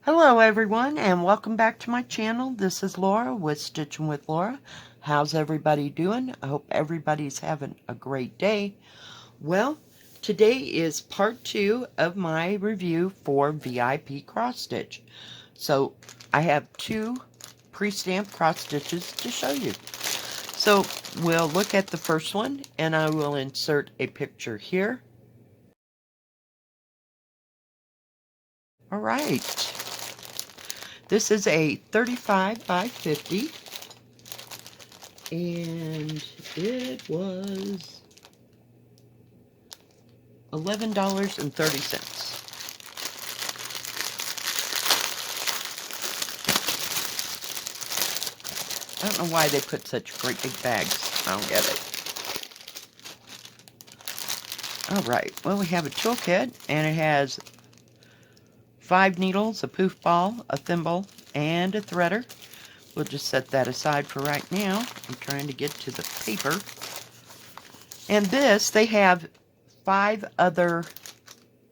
Hello everyone and welcome back to my channel. This is Laura with Stitching with Laura. How's everybody doing? I hope everybody's having a great day. Well, today is part 2 of my review for VIP cross stitch. So I have 2 pre-stamped cross stitches to show you. So we'll look at the first one and I will insert a picture here. All right. This is a 35 by 50, and it was $11.30. I don't know why they put such great big bags. I don't get it. Alright, well we have a toolkit, and it has 5 needles, a poof ball, a thimble, and a threader. We'll just set that aside for right now. I'm trying to get to the paper. And this, they have 5 other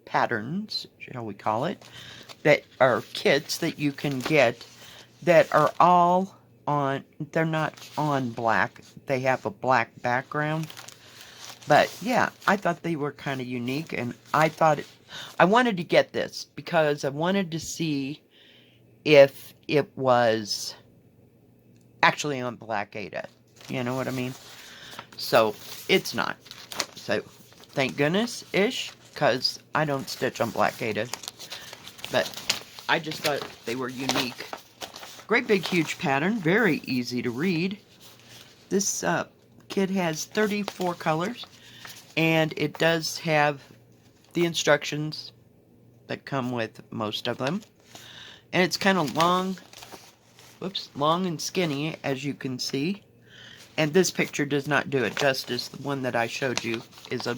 patterns, shall we call it, that are kits that you can get that are all on, they're not on black, they have a black background. But yeah, I thought they were kind of unique, and I wanted to get this because I wanted to see if it was actually on black Ada. You know what I mean? So it's not. So thank goodness-ish, because I don't stitch on black Ada. But I just thought they were unique. Great big huge pattern, very easy to read. This kit has 34 colors, and it does have the instructions that come with most of them. And it's kind of long, long and skinny, as you can see. And this picture does not do it justice. The one that I showed you is a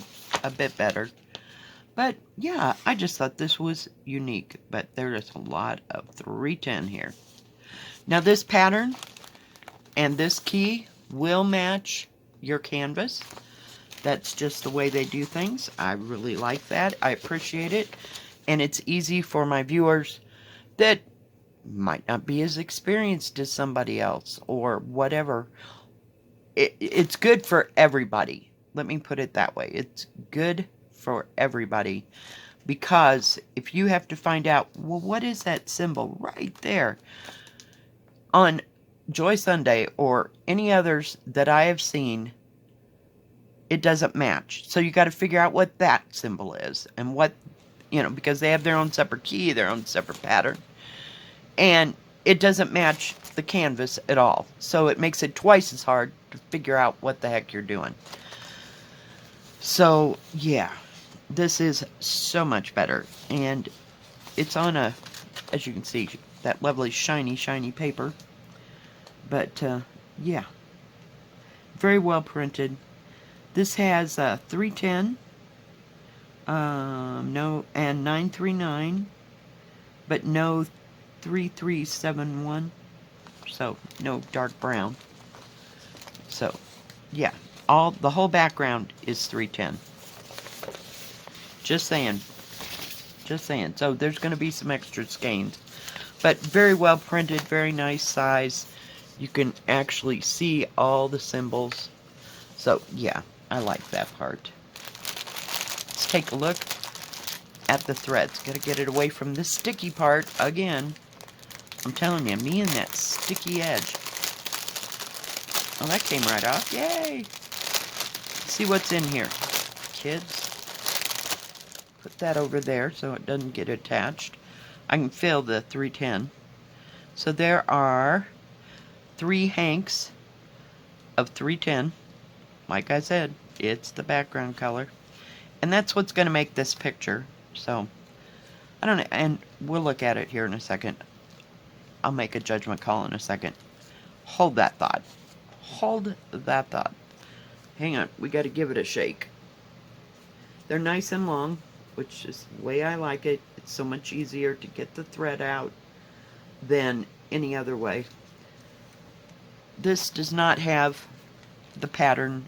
bit better. But yeah, I just thought this was unique. But there is a lot of 310 here. Now this pattern and this key will match your canvas. That's just the way they do things. I really like that. I appreciate it. And it's easy for my viewers that might not be as experienced as somebody else or whatever. It's good for everybody. Let me put it that way. It's good for everybody. Because if you have to find out, well, what is that symbol right there? On Joy Sunday or any others that I have seen, it doesn't match. So you got to figure out what that symbol is and what, you know, because they have their own separate key, their own separate pattern. And it doesn't match the canvas at all. So it makes it twice as hard to figure out what the heck you're doing. So yeah, this is so much better. And it's on a, as you can see, that lovely shiny, shiny paper. But yeah, very well printed. This has 310, no, and 939, but no 3371, so no dark brown. So yeah, the whole background is 310. Just saying. Just saying. So there's going to be some extra skeins, but very well printed, very nice size. You can actually see all the symbols. So yeah, I like that part. Let's take a look at the threads. Gotta get it away from this sticky part again. I'm telling you, me and that sticky edge. Oh, that came right off. Yay! Let's see what's in here, kids. Put that over there so it doesn't get attached. I can feel the 310. So there are 3 hanks of 310. Like I said, it's the background color. And that's what's going to make this picture. So, I don't know. And we'll look at it here in a second. I'll make a judgment call in a second. Hold that thought. Hold that thought. Hang on. We got to give it a shake. They're nice and long, which is the way I like it. It's so much easier to get the thread out than any other way. This does not have the pattern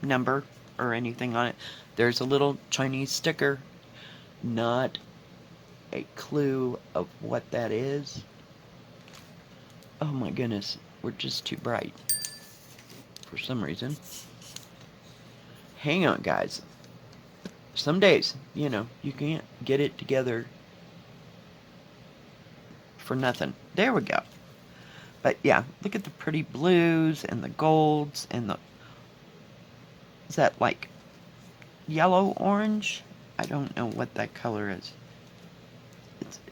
number or anything on it. There's a little Chinese sticker, not a clue of what that is. Oh my goodness, we're just too bright for some reason. Hang on, guys. Some days, you know, you can't get it together for nothing. There we go. But yeah, look at the pretty blues and the golds and the... Is that like yellow orange? I don't know what that color is.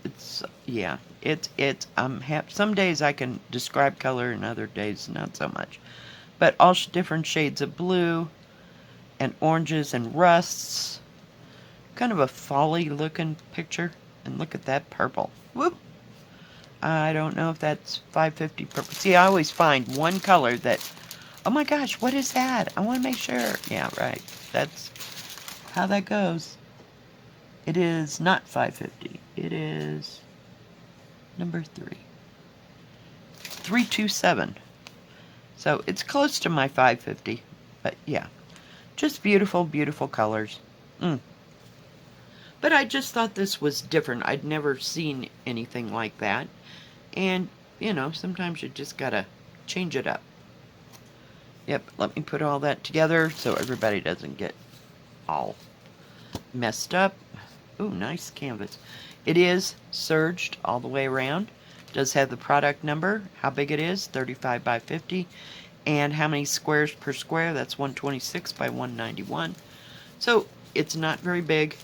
It's yeah, it's some days I can describe color and other days not so much. But all different shades of blue and oranges and rusts. Kind of a folly looking picture. And look at that purple. Whoop! I don't know if that's 550 purple. See, I always find one color that, oh my gosh, what is that? I want to make sure. Yeah, right. That's how that goes. It is not 550. It is number 3. 327. So it's close to my 550. But yeah, just beautiful, beautiful colors. But I just thought this was different. I'd never seen anything like that. And, you know, sometimes you just gotta change it up. Yep, let me put all that together so everybody doesn't get all messed up. Ooh, nice canvas. It is serged all the way around. It does have the product number, how big it is, 35 by 50. And how many squares per square, that's 126 by 191. So, it's not very big.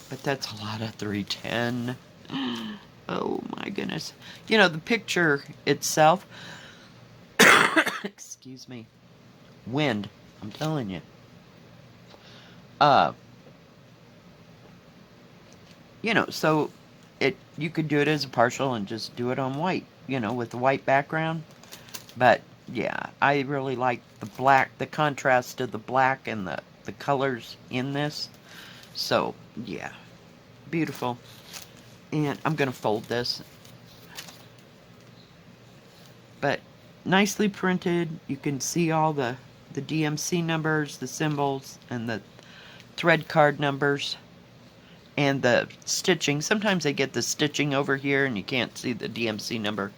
But that's a lot of 310. Oh my goodness. You know, the picture itself, excuse me, wind, I'm telling you. You know, so you could do it as a partial and just do it on white, you know, with the white background. But yeah, I really like the black, the contrast of the black and the colors in this. So, yeah. Beautiful. And I'm going to fold this. But nicely printed. You can see all the DMC numbers, the symbols, and the thread card numbers. And the stitching. Sometimes they get the stitching over here and you can't see the DMC number.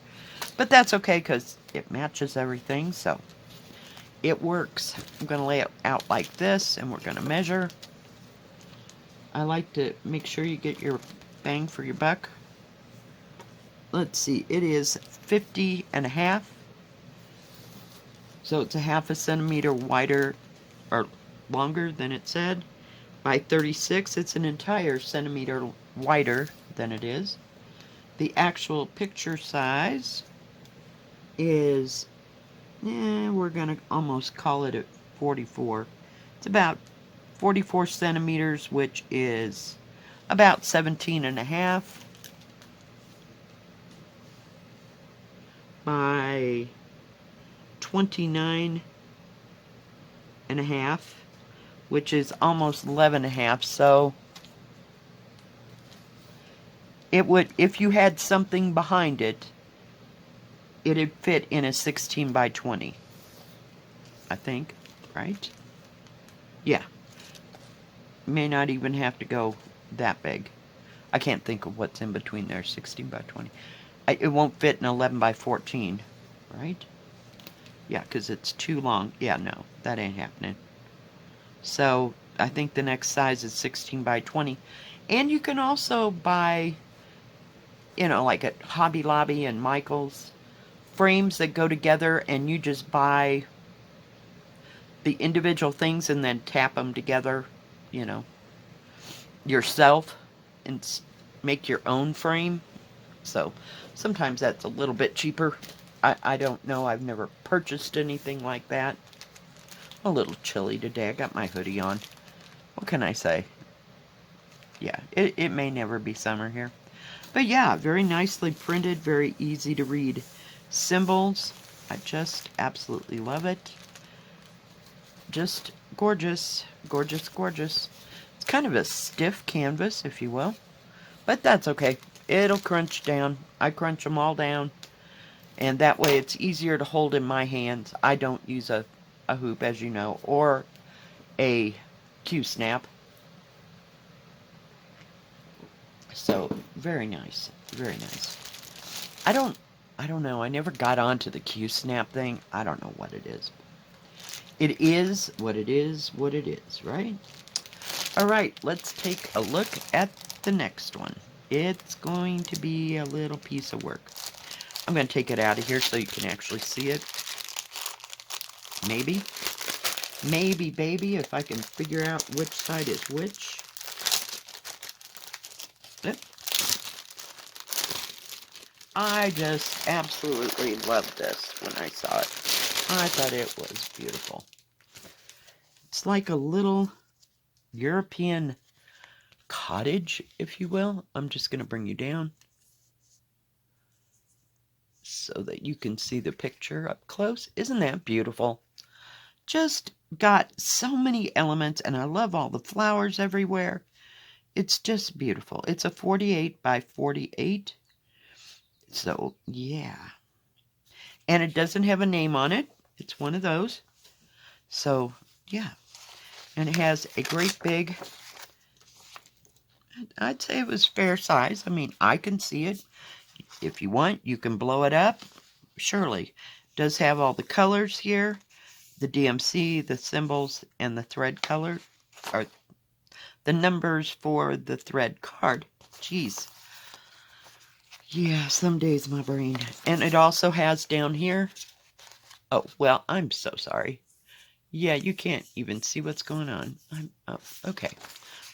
But that's okay because it matches everything. So it works. I'm going to lay it out like this and we're going to measure. I like to make sure you get your bang for your buck. Let's see, it is 50 and a half. So it's a half a centimeter wider or longer than it said. By 36, it's an entire centimeter wider than it is. The actual picture size is, we're gonna almost call it at 44. It's about 44 centimeters, which is about 17 and a half by 29 and a half, which is almost 11 and a half. So it would, if you had something behind it, it'd fit in a 16 by 20, I think, right? Yeah. May not even have to go that big. I can't think of what's in between there, 16 by 20. It won't fit in 11 by 14, right? Yeah, because it's too long. Yeah, no, that ain't happening. So I think the next size is 16 by 20. And you can also buy, you know, like at Hobby Lobby and Michael's, frames that go together and you just buy the individual things and then tap them together, you know, yourself and make your own frame. So sometimes that's a little bit cheaper. I don't know. I've never purchased anything like that. I'm a little chilly today. I got my hoodie on. What can I say? Yeah, it may never be summer here. But yeah, very nicely printed, very easy to read symbols. I just absolutely love it. Just gorgeous, gorgeous, gorgeous. It's kind of a stiff canvas, if you will. But that's okay. It'll crunch down. I crunch them all down. And that way it's easier to hold in my hands. I don't use a hoop, as you know, or a Q-snap. So Very nice. Very nice. I don't know. I never got onto the Q-snap thing. I don't know what it is. It is what it is, what it is, right? All right, let's take a look at the next one. It's going to be a little piece of work. I'm going to take it out of here so you can actually see it. Maybe. Maybe, baby, if I can figure out which side is which. Yep. I just absolutely loved this when I saw it. I thought it was beautiful. It's like a little European cottage, if you will. I'm just going to bring you down so that you can see the picture up close. Isn't that beautiful? Just got so many elements, and I love all the flowers everywhere. It's just beautiful. It's a 48 by 48. So, yeah. And it doesn't have a name on it. It's one of those. So, yeah. And it has a great big, I'd say it was fair size. I mean, I can see it. If you want, you can blow it up. Surely. It does have all the colors here. The DMC, the symbols, and the thread color. Or the numbers for the thread card. Jeez. Yeah, some days my brain. And it also has down here. Oh, well, I'm so sorry. Yeah, you can't even see what's going on. Oh, okay.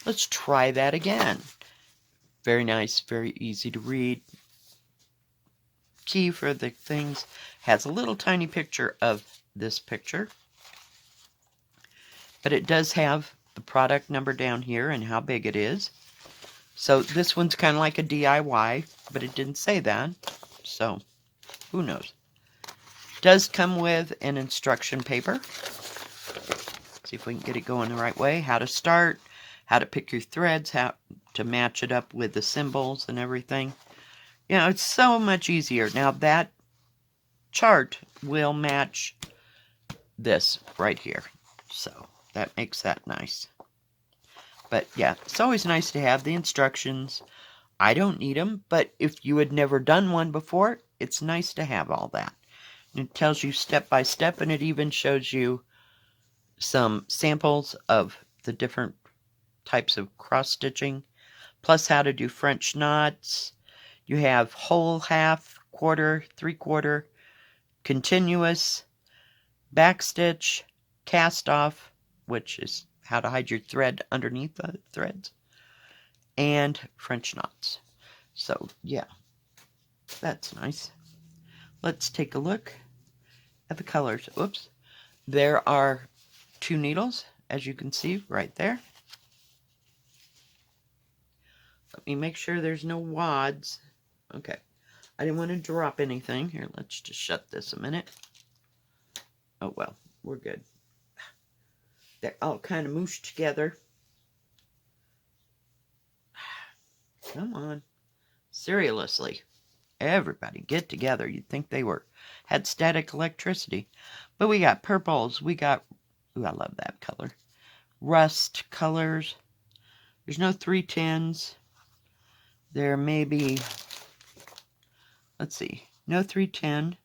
Let's try that again. Very nice, very easy to read. Key for the things. Has a little tiny picture of this picture. But it does have the product number down here and how big it is. So this one's kind of like a DIY, but it didn't say that. So, who knows? Does come with an instruction paper. See if we can get it going the right way. How to start, how to pick your threads, how to match it up with the symbols and everything. You know, it's so much easier. Now that chart will match this right here. So that makes that nice. But yeah, it's always nice to have the instructions. I don't need them, but if you had never done one before, it's nice to have all that. It tells you step by step, and it even shows you some samples of the different types of cross stitching, plus how to do French knots. You have whole, half, quarter, 3/4, continuous, backstitch, cast off, which is how to hide your thread underneath the threads, and French knots. So yeah, that's nice. Let's take a look at the colors. Oops. There are 2 needles, as you can see right there. Let me make sure there's no wads. Okay. I didn't want to drop anything. Here, let's just shut this a minute. Oh, well, we're good. They're all kind of mooshed together. Come on. Seriously. Everybody get together. You'd think they had static electricity. But we got purples. We got, ooh, I love that color. Rust colors. There's no 310s. There may be, let's see, no 310,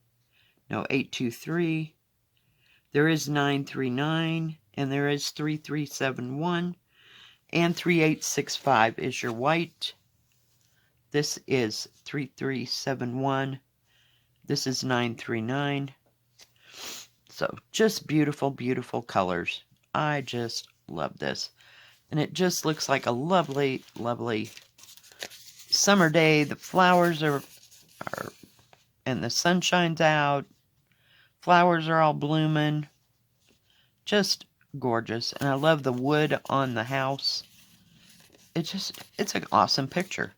no 823. There is 939, and there is 3371, and 3865 is your white. This is 3371. This is 939. So just beautiful, beautiful colors. I just love this. And it just looks like a lovely, lovely summer day. The flowers are and the sun shines out. Flowers are all blooming. Just gorgeous. And I love the wood on the house. It's an awesome picture.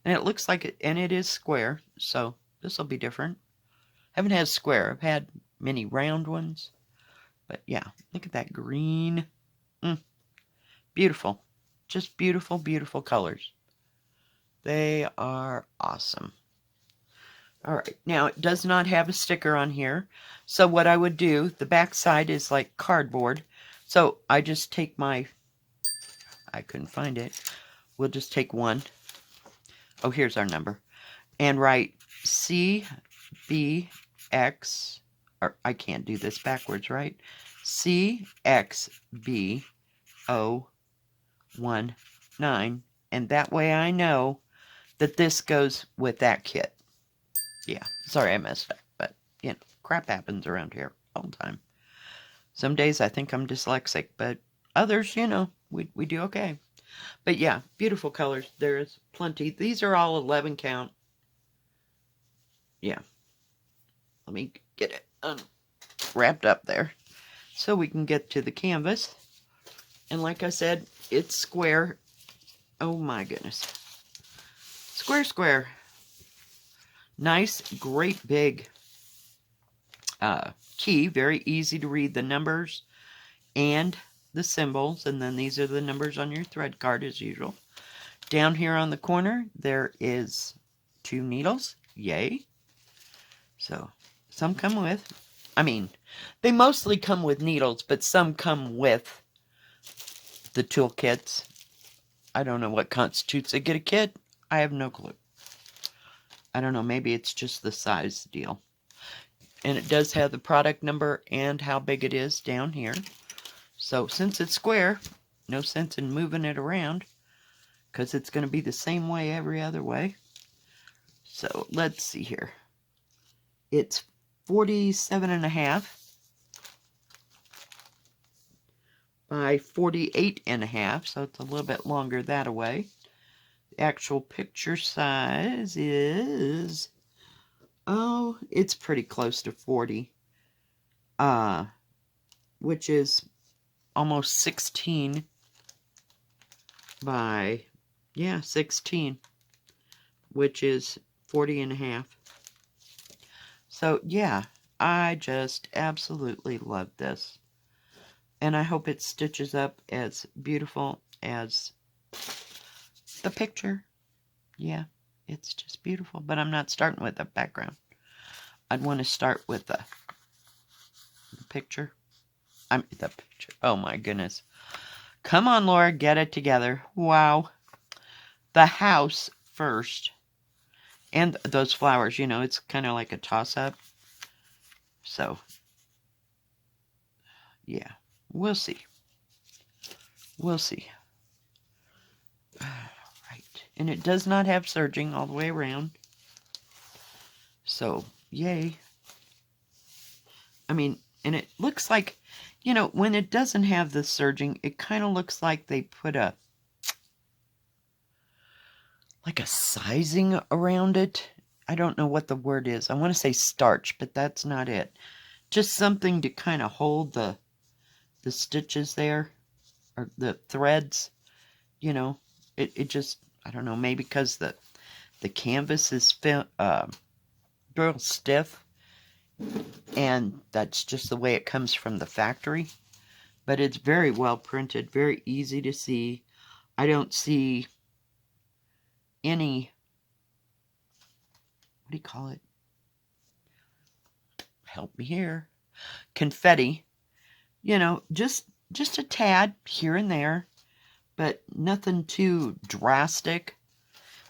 And it looks like it, and it is square, so this will be different. I haven't had square. I've had many round ones. But yeah, look at that green. Beautiful. Just beautiful, beautiful colors. They are awesome. All right, now it does not have a sticker on here. So what I would do, the back side is like cardboard. So I just take I couldn't find it. We'll just take one. oh, here's our number, and write CBX, or I can't do this backwards, right? CXB019, and that way I know that this goes with that kit. Yeah, sorry I messed up, but, you know, crap happens around here all the time. Some days I think I'm dyslexic, but others, you know, we do okay. But yeah, beautiful colors. There's plenty. These are all 11 count. Yeah. Let me get it wrapped up there so we can get to the canvas. And like I said, it's square. Oh my goodness. Square, square. Nice, great big key. Very easy to read the numbers and the symbols. And then these are the numbers on your thread card as usual. Down here on the corner, there is 2 needles. Yay. So, some come with, I mean, they mostly come with needles, but some come with the tool kits. I don't know what constitutes a get a kit. I have no clue. I don't know, maybe it's just the size deal. And it does have the product number and how big it is down here. So, since it's square, no sense in moving it around, because it's going to be the same way every other way. So, let's see here. It's 47.5 by 48.5, so it's a little bit longer that away. The actual picture size is, oh, it's pretty close to 40, which is almost 16 by, yeah, 16, which is 40.5. So, yeah, I just absolutely love this. And I hope it stitches up as beautiful as the picture. Yeah, it's just beautiful. But I'm not starting with the background. I'd want to start with the picture. The picture. Oh, my goodness. Come on, Laura, get it together. Wow. The house first. And those flowers, you know, it's kind of like a toss-up. So, yeah, we'll see. We'll see. Right. And it does not have serging all the way around. So, yay. I mean, and it looks like, you know, when it doesn't have the serging, it kind of looks like they put a sizing around it. I don't know what the word is. I want to say starch, but that's not it. Just something to kind of hold the stitches there, or the threads, you know. It just, I don't know, maybe because the canvas is real stiff, and that's just the way it comes from the factory. But it's very well printed, very easy to see. I don't see any, what do you call it? Help me here. Confetti. You know, just a tad here and there, but nothing too drastic,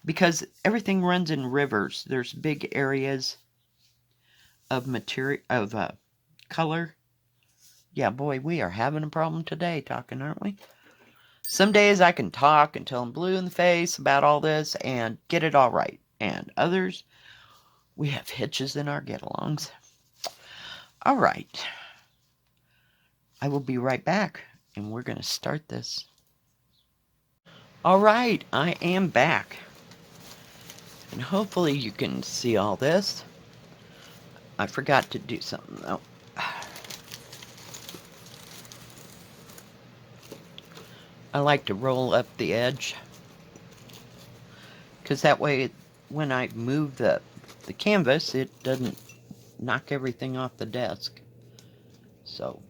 because everything runs in rivers. There's big areas of material, of color. Yeah, boy, we are having a problem today talking, aren't we? Some days I can talk until I'm blue in the face about all this and get it all right. And others, we have hitches in our get-alongs. All right. I will be right back, and we're going to start this. All right, I am back. And hopefully you can see all this. I forgot to do something, though. I like to roll up the edge, because that way, when I move the canvas, it doesn't knock everything off the desk. So,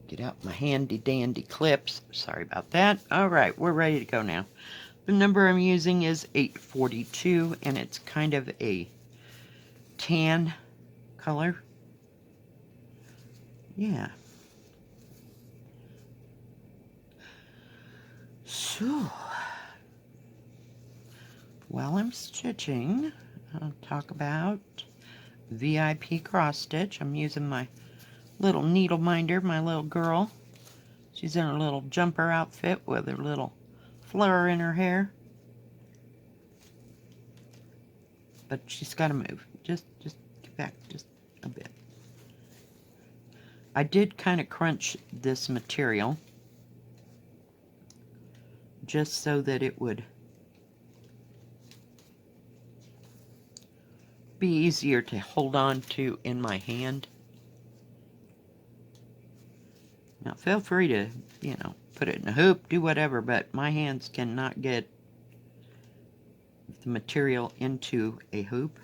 get out my handy dandy clips. Sorry about that. All right, we're ready to go now. The number I'm using is 842, and it's kind of a tan color. Yeah. So, While I'm stitching, I'll talk about VIP cross stitch. I'm using my little needle minder, my little girl. She's in her little jumper outfit with her little fleur in her hair. But she's got to move. Just get back just a bit. I did kind of crunch this material just so that it would be easier to hold on to in my hand. Now feel free to, put it in a hoop, do whatever, but my hands cannot get the material into a hoop.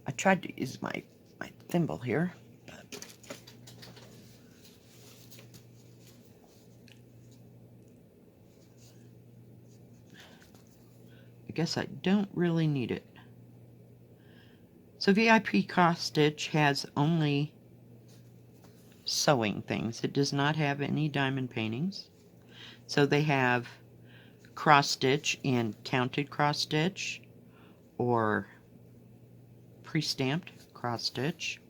I tried to use my thimble here, but I guess I don't really need it. So VIP Cross Stitch has only sewing things. It does not have any diamond paintings. So they have cross stitch and counted cross stitch, or pre-stamped cross stitch.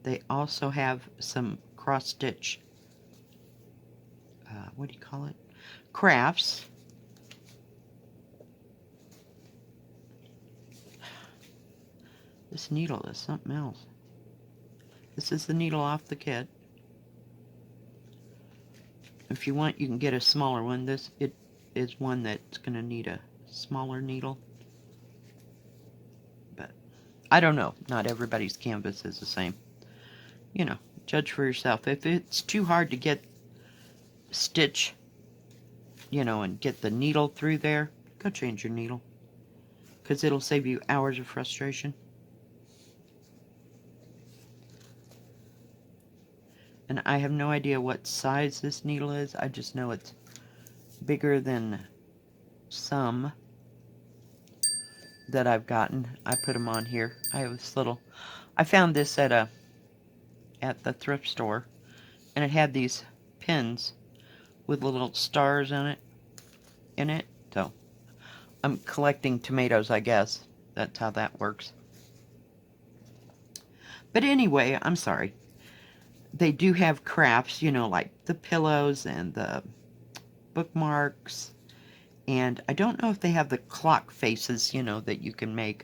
They also have some cross stitch, what do you call it? Crafts. This needle is something else. This is the needle off the kit. If you want, you can get a smaller one. It is one that's going to need a smaller needle. But I don't know. Not everybody's canvas is the same. Judge for yourself. If it's too hard to get stitch, and get the needle through there, go change your needle. Because it'll save you hours of frustration. And I have no idea what size this needle is. I just know it's bigger than some that I've gotten. I put them on here. I have this little... I found this at the thrift store. And it had these pins with little stars in it. So, I'm collecting tomatoes, I guess. That's how that works. But anyway, I'm sorry. They do have crafts, like the pillows and the bookmarks. And I don't know if they have the clock faces, that you can make.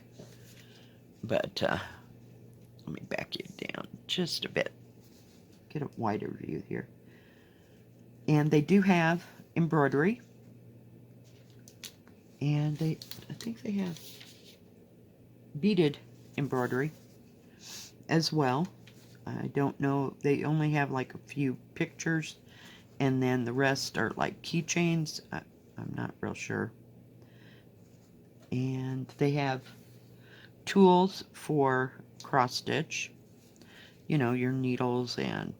But, let me back you down just a bit. Get a wider view here. And they do have embroidery. And I think they have beaded embroidery as well. I don't know, they only have like a few pictures, and then the rest are like keychains. I'm not real sure. And they have tools for cross stitch, your needles and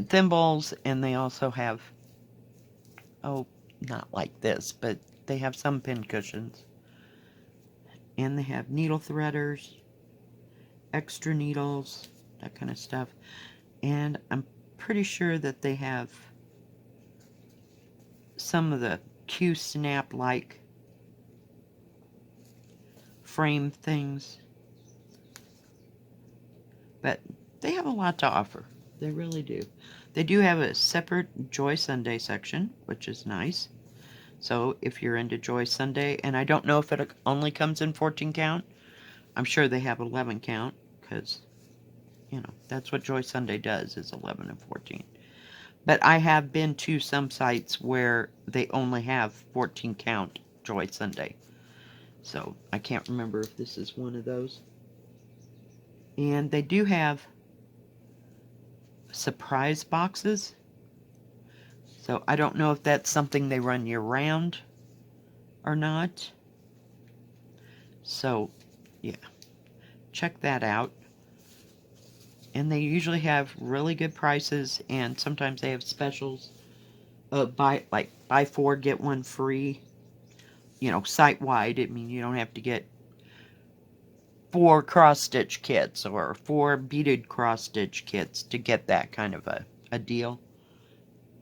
thimbles, and they also have, not like this, but they have some pin cushions. And they have needle threaders, extra needles, that kind of stuff. And I'm pretty sure that they have some of the Q-snap like frame things. But they have a lot to offer. They really do. They do have a separate Joy Sunday section, which is nice. So if you're into Joy Sunday, and I don't know if it only comes in 14 count. I'm sure they have 11 count, because, that's what Joy Sunday does, is 11 and 14. But I have been to some sites where they only have 14 count Joy Sunday. So I can't remember if this is one of those. And they do have surprise boxes. So I don't know if that's something they run year-round or not. So, yeah. Check that out. And they usually have really good prices, and sometimes they have specials. Buy 4, get 1 free. Site-wide. I mean, you don't have to get 4 cross-stitch kits or 4 beaded cross-stitch kits to get that kind of a deal.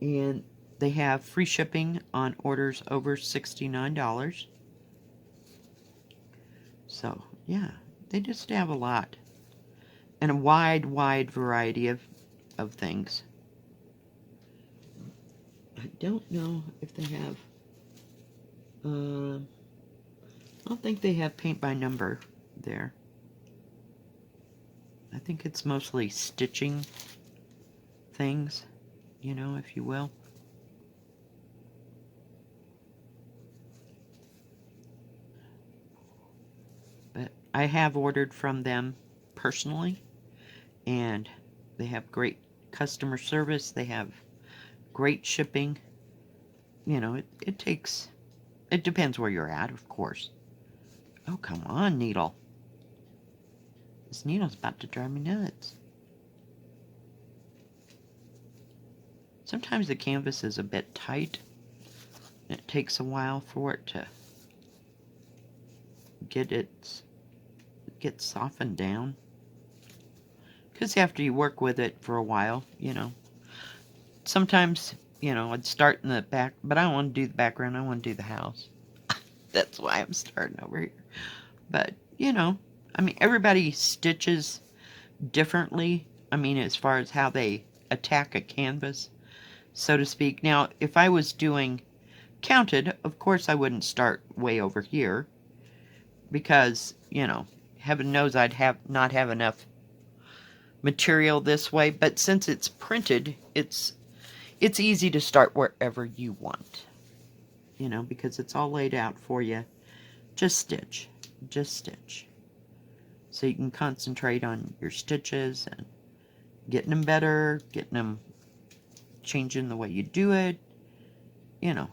And They have free shipping on orders over $69. So, yeah, they just have a lot. And a wide variety of things. I don't know if they have... I don't think they have paint by number there. I think it's mostly stitching things, you know, if you will. But I have ordered from them personally, and they have great customer service. They have great shipping. You know, it depends where you're at, of course. Oh, come on, needle. This needle's about to drive me nuts. Sometimes the canvas is a bit tight, and it takes a while for it to get softened down. Because after you work with it for a while, you know, sometimes, you know, I'd start in the back, but I don't want to do the background, I want to do the house. That's why I'm starting over here. But, you know, I mean, everybody stitches differently. I mean, as far as how they attack a canvas, so to speak. Now, if I was doing counted, of course I wouldn't start way over here, because, you know, heaven knows I'd not have enough material this way. But since it's printed, it's easy to start wherever you want, you know, because it's all laid out for you. Just stitch, so you can concentrate on your stitches and getting them better, changing the way you do it. You know,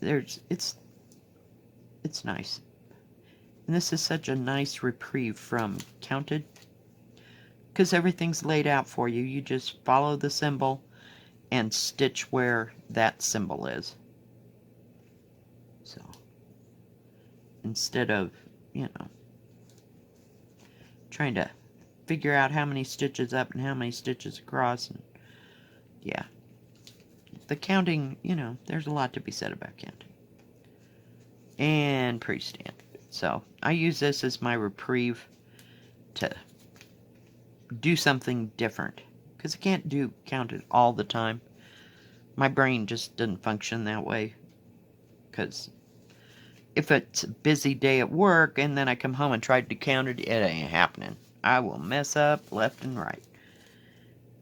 it's nice. And this is such a nice reprieve from counted, because everything's laid out for you. You just follow the symbol and stitch where that symbol is. So, instead of, you know, trying to figure out how many stitches up and how many stitches across, and yeah. The counting, you know, there's a lot to be said about counting. And pretty standard. So, I use this as my reprieve to do something different, because I can't do counted all the time. My brain just doesn't function that way, because if it's a busy day at work and then I come home and try to count it, it ain't happening. I will mess up left and right,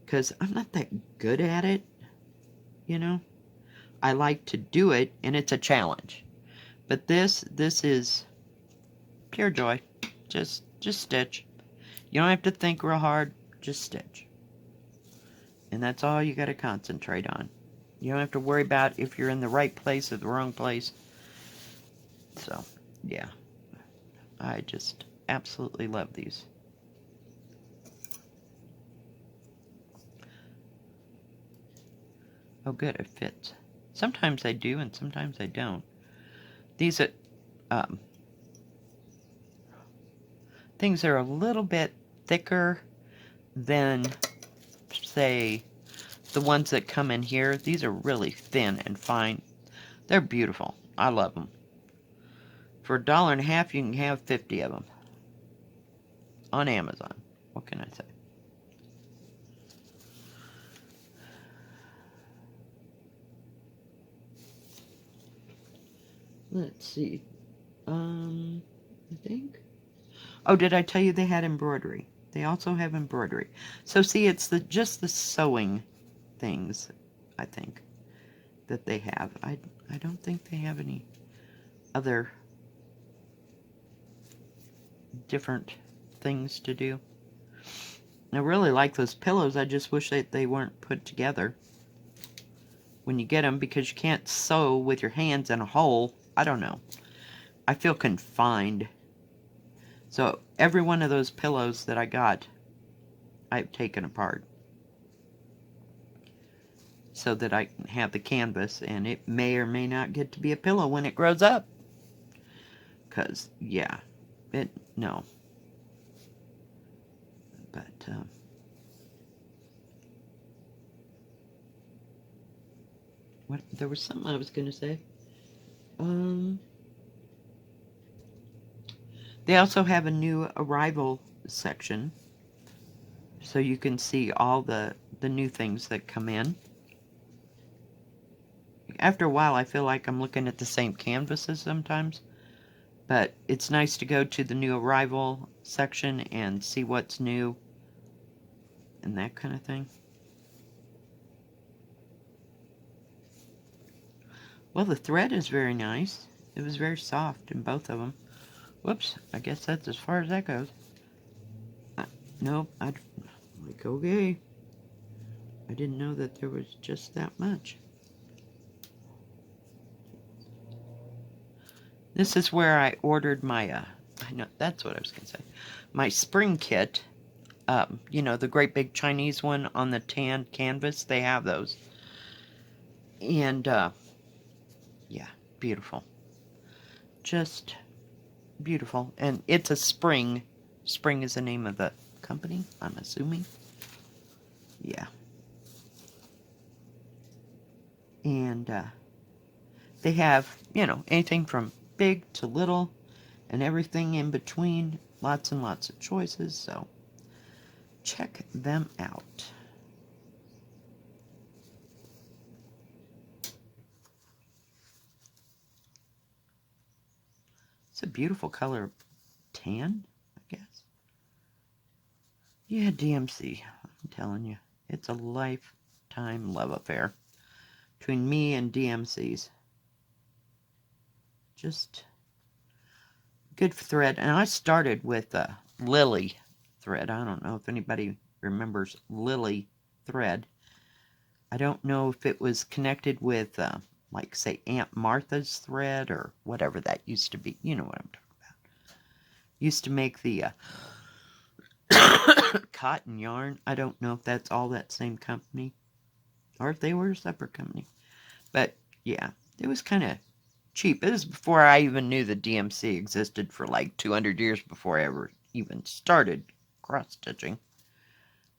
because I'm not that good at it, you know. I like to do it, and it's a challenge. But this is pure joy. Just stitch. You don't have to think real hard. Just stitch. And that's all you got to concentrate on. You don't have to worry about if you're in the right place or the wrong place. So, yeah. I just absolutely love these. Oh, good, it fits. Sometimes I do, and sometimes I don't. These are, things are a little bit thicker than, say, the ones that come in here. These are really thin and fine. They're beautiful. I love them. For $1.50, you can have 50 of them on Amazon. What can I say? Let's see. I think. Oh, did I tell you they had embroidery? They also have embroidery. So see, it's just the sewing things, I think, that they have. I don't think they have any other different things to do. I really like those pillows. I just wish that they weren't put together when you get them, because you can't sew with your hands in a hole. I don't know. I feel confined. So every one of those pillows that I got, I've taken apart, so that I can have the canvas, and it may or may not get to be a pillow when it grows up. Because, yeah, no. But, What? There was something I was going to say. They also have a new arrival section, so you can see all the new things that come in. After a while, I feel like I'm looking at the same canvases sometimes, but it's nice to go to the new arrival section and see what's new and that kind of thing. Well, the thread is very nice. It was very soft in both of them. Whoops, I guess that's as far as that goes. Nope, like, okay. I didn't know that there was just that much. This is where I ordered my, I know, that's what I was going to say. My spring kit, you know, the great big Chinese one on the tan canvas. They have those. And, yeah, beautiful. Just beautiful. And it's a spring. Spring is the name of the company, I'm assuming. Yeah. And, they have, you know, anything from big to little and everything in between. Lots and lots of choices, so check them out. It's a beautiful color, tan, I guess. Yeah, DMC, I'm telling you, it's a lifetime love affair between me and DMCs. Just good thread. And I started with Lily thread. I don't know if anybody remembers Lily thread. I don't know if it was connected with, like, say, Aunt Martha's thread or whatever that used to be. You know what I'm talking about. Used to make the cotton yarn. I don't know if that's all that same company or if they were a separate company. But, yeah, it was kind of cheap. It was before I even knew the DMC existed, for like 200 years before I ever even started cross-stitching.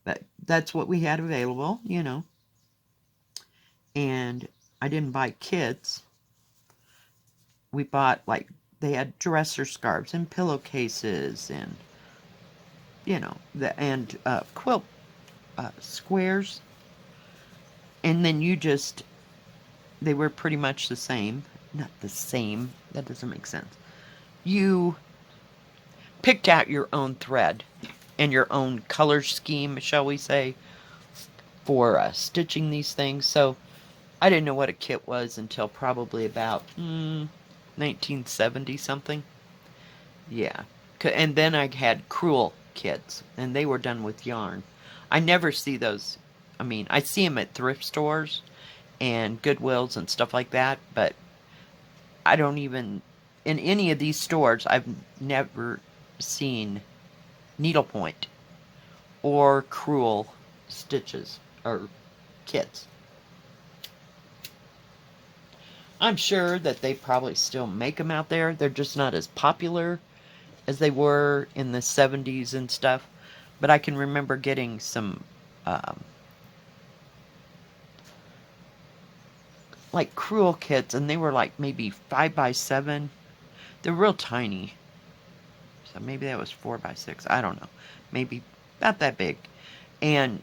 But that's what we had available, you know. And I didn't buy kits. We bought, like, they had dresser scarves and pillowcases and, you know, and quilt squares. And then you just, they were pretty much the same. Not the same, that doesn't make sense. You picked out your own thread and your own color scheme, shall we say, for stitching these things. So I didn't know what a kit was until probably about 1970 something. Yeah. And then I had crewel kits, and they were done with yarn. I never see those. I mean, I see them at thrift stores and Goodwills and stuff like that, but I don't even, in any of these stores, I've never seen needlepoint or crewel stitches or kits. I'm sure that they probably still make them out there. They're just not as popular as they were in the 70s and stuff. But I can remember getting some, like, crewel kits, and they were like maybe 5x7. They're real tiny. So maybe that was 4x6. I don't know. Maybe not that big. And,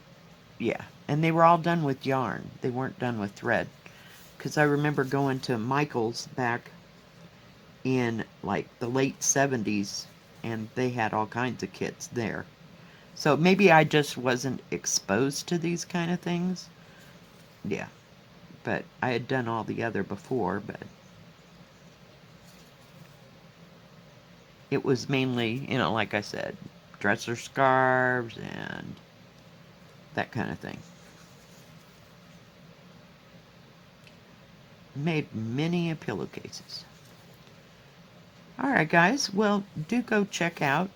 yeah. And they were all done with yarn. They weren't done with thread. Because I remember going to Michael's back in, like, the late 70s, and they had all kinds of kits there. So maybe I just wasn't exposed to these kind of things. Yeah. But I had done all the other before, but it was mainly, you know, like I said, dresser scarves and that kind of thing. Made many pillowcases. Alright guys, well, do go check out,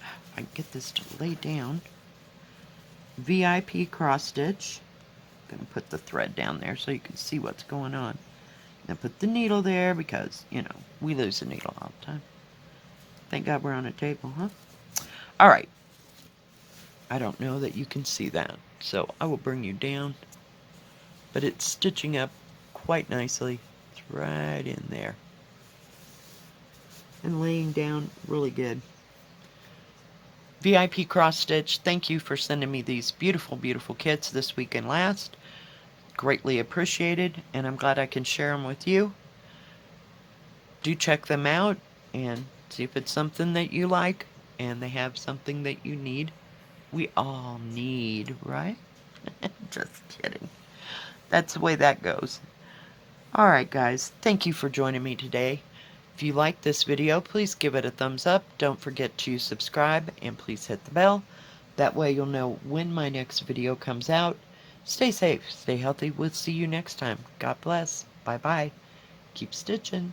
if I can get this to lay down, VIPCrossStitch. I'm going to put the thread down there so you can see what's going on. And put the needle there because, you know, we lose the needle all the time. Thank God we're on a table, huh? Alright. I don't know that you can see that, so I will bring you down. But it's stitching up quite nicely. It's right in there. And laying down really good. VIP Cross Stitch, thank you for sending me these beautiful, beautiful kits this week and last. Greatly appreciated, and I'm glad I can share them with you. Do check them out and see if it's something that you like and they have something that you need. We all need, right? Just kidding. That's the way that goes. Alright guys, thank you for joining me today. If you like this video, please give it a thumbs up. Don't forget to subscribe and please hit the bell. That way you'll know when my next video comes out. Stay safe, stay healthy. We'll see you next time. God bless. Bye-bye. Keep stitching.